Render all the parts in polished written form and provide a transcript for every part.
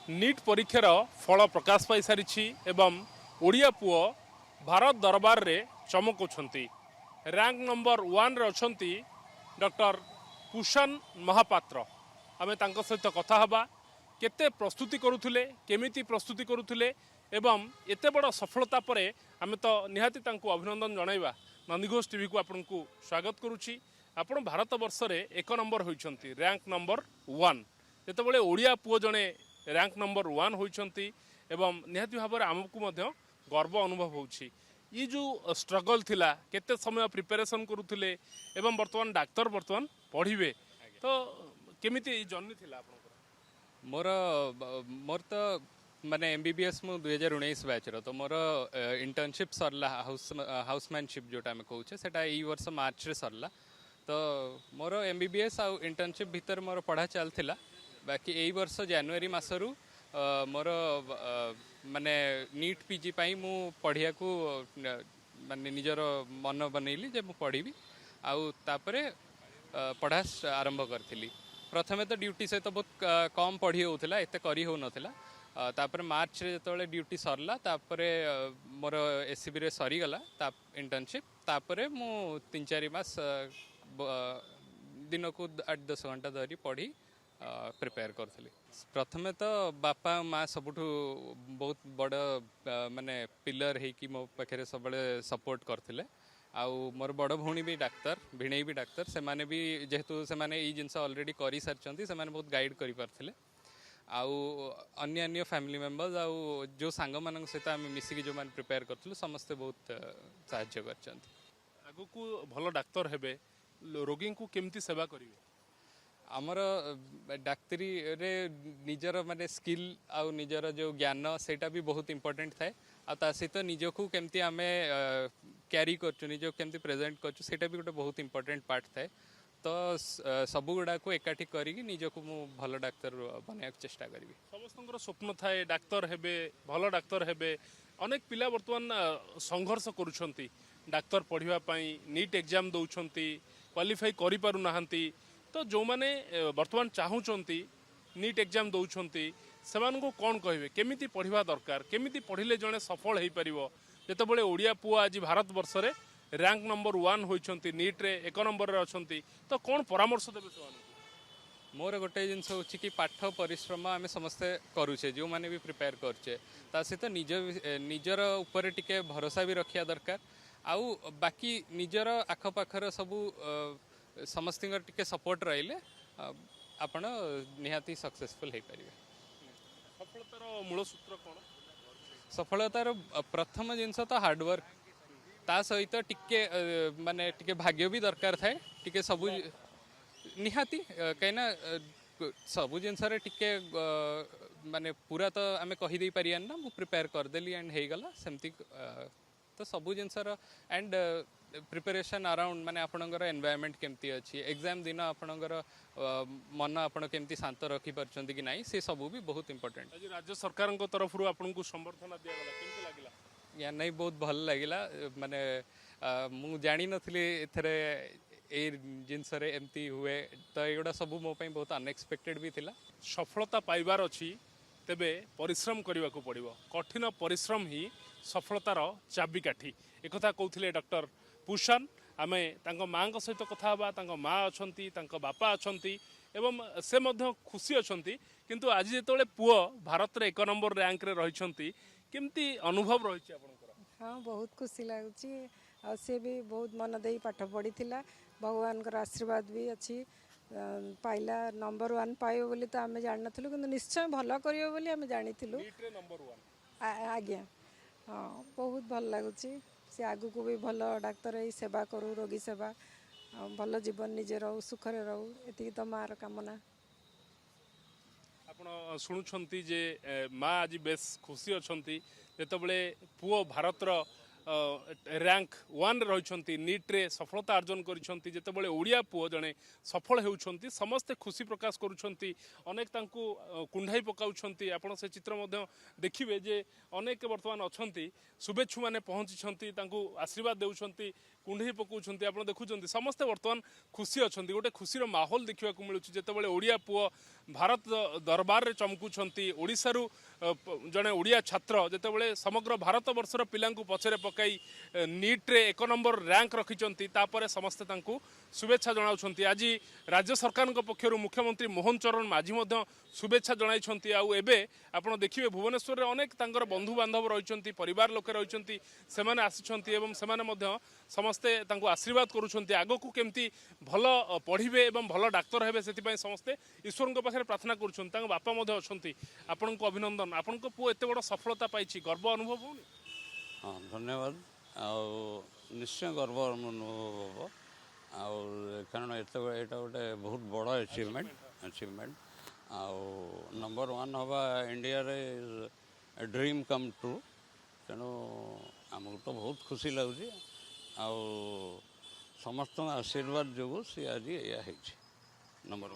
NEET परीक्षार फल प्रकाश पाई सारी एवं ओडिया पुओ भारत दरबार रे चमकुछंती। रैंक नंबर 1 रे अछंती डॉक्टर कुशन महापात्र। आमे तांको सहित कथा हबा केते प्रस्तुति करुथुले केमिति प्रस्तुति करुथुले एवं एते बड़ सफलता परे आमे तो निहाती तांको अभिनंदन जणाइबा। नंदीघोष टीवी को आपनकु स्वागत करुछि। आपण भारत वर्ष रे 1 नंबर होइछंती रैंक नंबर 1 जेतेबेले ओडिया पुओ जणे रैंक नंबर 1 होइछंती एवं निहाती भाव आमको मध्य गर्व अनुभव होउछि। ये जो स्ट्रगल थिला केते समय प्रिपरेशन करुथुले एवं वर्तमान डाक्टर वर्तमान पढ़िबे तो केमिति जर्नी थिला आपनकर? मोर तो माने एमबीबीएस मु 2019 बैच रो तो मोर इंटर्नशिप सरला हाउसमैनशिप जोटा में कहूचे सेटा ई वर्ष मार्च रे सरला। तो मोर एमबीबीएस आ इंटर्नशिप भीतर मोर पढ़ा चलथिला। बाकी एई वर्ष जनवरी मासरू मोर माने नीट पीजी पाई मु पढ़िया को माने निजर मन बनैली जे मु पढ़िबी आउ तापरे पढ़ा आरंभ करथिली। प्रथमे तो ड्यूटी सहित बहुत कम पढ़ी होउथिला एते करी हो नथिला। तापरे मार्च रे जतले ड्यूटी सरला तापरे मोर एससीबी रे सरी गला ता इंटर्नशिप तापरे मु 3-4 मास दिन को 8-10 घंटा धरी पढ़ी प्रिपेयर करथली। प्रथमे तो बापा माँ सबुठु बहुत बड़ माने पिलर है कि मो पाखे सब सपोर्ट करथिले। आउ मोर बड़ भौणी भी डाक्तर भिणई भी डाक्तर से माने भी जेहेतु से माने ई जिनस ऑलरेडी करी सारचंती से माने बहुत गाइड करि परथिले। आउ अन्य अन्य फैमिली मेंबर्स आउ जो सांग मानक सहित आम मिसिकी जो माने प्रिपेयर करथिलु समस्ते बहुत साहाय्य करचंती। आगु को भलो डाक्टर हेबे रोगी को केमती सेवा करिवे? आमर डाक्तरी रे निजर माने स्किल आउ निजर जो ज्ञान सेटा भी बहुत इंपोर्टेंट थाए। आ ता सहित निजकू केमती आमे कैरी करचु निजो केमती प्रेजेंट करचु सेटा भी गोटे बहुत इंपोर्टेंट पार्ट थाए। तो सबु गुडा को एकाठी करिकी निजकू मु भलो डाक्तर बनायक चेष्टा करिवि। समस्तंकर स्वप्न थाए डाक्तर हेबे भलो डाक्तर हेबे। अनेक पिला वर्तमान संघर्ष करूछंती डाक्तर पढ़िबा पई नीट एग्जाम दउछंती क्वालिफाई करि पारु नाहंती। तो जो माने वर्तमान चाहूचंती नीट एग्जाम दउछंती सेमान को कौन कहिबे केमिति पढ़िबा दरकार केमिति पढ़िले जणे सफल हेई परिबो? जेतेबेले ओडिया पुआ आज भारत वर्ष रे रैंक नंबर 1 होइछंती नीट रे 1 नंबर रे अछंती तो कौन परामर्श देबे सेमान? मोर गोटे जिनस होछि कि पाठ परिश्रम आमे समस्ते करूछे जो माने भी प्रिपेयर करछे ता सहित निजर ऊपर टिके भरोसा भी रखिया दरकार। आउ बाकी निजर आखपाखर सबू समस्त टिके सपोर्ट रहिले आपण निहाती सक्सेसफुल हो पारे। सफलतार मूल सूत्र कौन? सफलतार प्रथम जिनस तो हार्डवर्क ता सहित टिके माने टिके भाग्य भी दरकार थाए टिके सबू निहाती कहीं सबू जिनस टिके माने पूरा तो आमे कहि दे पारियान ना मु प्रिपेयर करदेली एंड हो गला सेमती। तो सबू जिनसर एंड प्रिपरेशन अराउंड माने आपणकर एनवायरनमेंट केमती अच्छी एग्जाम दिन आपणकर मन आपण केमती शांत रखी परछंती कि नाही से सबू भी बहुत इंपोर्टेंट। आज राज्य सरकार को तरफ रु आपनको संबर्धना दिया गला केमती लागिला? या नहीं बहुत भल लागिला माने मु जानी नथली एथरे ए जिनस रे एमती हुए तो एगुडा सबू मो पई बहुत अनएक्सपेक्टेड भी थिला। सफलता पाइबार अछि तेबे परिश्रम करने को पड़ो। कठिन परिश्रम ही सफलतार चाबिकाठी एकथा कहते डॉक्टर पुशन। आमे तांको माँ सहित कथा हबा तांको माँ अछंती तांको बापा अछंती एवं से मध्य खुशी अछंती किंतु आज जेतोले पुओ भारत रे 1 नंबर रैंक रे रहिछंती केमती अनुभव रहिछि आपनकर? हाँ बहुत खुशी लागुची आ से भी बहुत मन देई पाठ पढ़ी थिला भगवान का आशीर्वाद भी अच्छी पाइला नंबर 1 पाइबो बोली तो आमे जान नथिलु किंतु निश्चय भलो करियो बोली आमे जानिथिलु। नीट रे नंबर 1 आज्ञा हाँ बहुत भल लागुची से आगु को भी भलो डाक्तर ही सेवा करू रोगी सेवा भलो जीवन निजे रहू सुखरे रहू एति तो मार कामना। आपण शुणुछंती जे माँ आज बेस खुशी अछंती जेतेबेले पुओ भारत रो रैंक 1 रही नीट रे सफलता अर्जन करिसेंती। जेतेबेले ओडिया पुओ जणे सफल हेउछंती समस्ते खुशी प्रकाश करुछंती अनेक तांकु कुंढाई पकाउछंती। आपण से चित्र मध्य देखिबे जे अनेक वर्तमान अछंती शुभेच्छु माने पहुंचीछंती तांकु आशीर्वाद देउछंती कुंडई पकाउछन्ति आपण देखुछन्ति समस्ते वर्तमान खुशी अछन्ति गोटे खुशीर माहौल देखिବାକୁ मिलुछि जेतेबेले ओडिया पुओ भारत दरबार रे चमकुछन्ति ओडिसारू जणे ओडिया छात्र जेतेबेले समग्र भारत वर्षर पिलांकु पछरे पकाई नीट रे 1 नंबर रैंक रखिछन्ति तापरे समस्ते तांकु शुभेच्छा जणाउछन्ति आज राज्य सरकारक पक्षरु मुख्यमंत्री मोहन चरण माझी मध्य शुभेच्छा जणाइछन्ति आउ एबे आपण देखिबे भुवनेश्वर रे अनेक तांकर बंधु बांधव रहिछन्ति परिवार लोक रहिछन्ति सेमाने आसिछन्ति एवं सेमाने मध्य समस्ते तांकु आशीर्वाद करूछन्ति आगकु केमती भल पढ़िबे एवं भल डाक्तर हेबे सेति समस्ते ईश्वर पाखे प्रार्थना करूछन्ति तांक बापा मध्य अछन्ति आपनको अभिनंदन आपनको पुओ एते बड़ सफलता पाइछि गर्व अनुभव होउनी हाँ धन्यवाद निश्चय गर्व अनुभव कारण यहाँ गोटे बहुत बड़ अचिवमेंट नंबर 1 हवा इंडिया रे ड्रीम कम ट्रू तेणु आमको तो बहुत खुशी लगुच समस्त आशीर्वाद जो सी आज या नंबर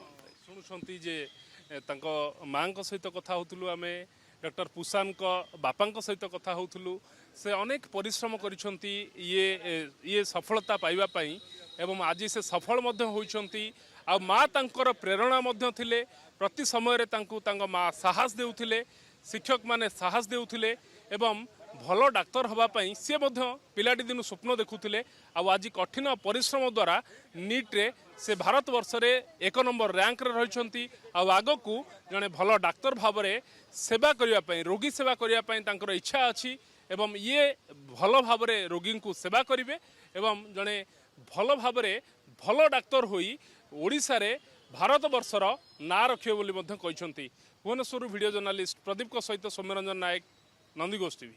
1 शुणुंट जे माँ सहित कथा होतलु आमे डॉक्टर पुषान को बापा सहित कथा होतलु से अनेक परिश्रम करिसंती ये सफलता पाइबा पई एवं आज से सफल मध्य होइसंती आ माँ तांकर प्रेरणा मध्य थिले प्रति समय रे तांकु तांग माँ साहस देउथिले शिक्षक माने साहस देउथिले एवं भल डाक्तर हवा पई से मध्य पिलाटी दिनु स्वप्न देखुथिले आ आज कठिन परिश्रम द्वारा नीट रे से भारत वर्ष रे 1 नंबर रैंक रे रहिसंती आ आगकू जने भल डाक्तर भाव रे सेवा करिया पई रोगी सेवा करिया पई तांकर इच्छा अछि एवं ये भल भाव रे रोगी को सेवा करिवे एवं जने भल भाव रे भल डाक्तर होई ओडिसा रे भारत वर्षर ना रखियो बोली मध्य कहिसंती भुवनेश्वर वीडियो जर्नलिस्ट प्रदीप को सहित सौम्यरंजन नायक नंदीघोष टीवी।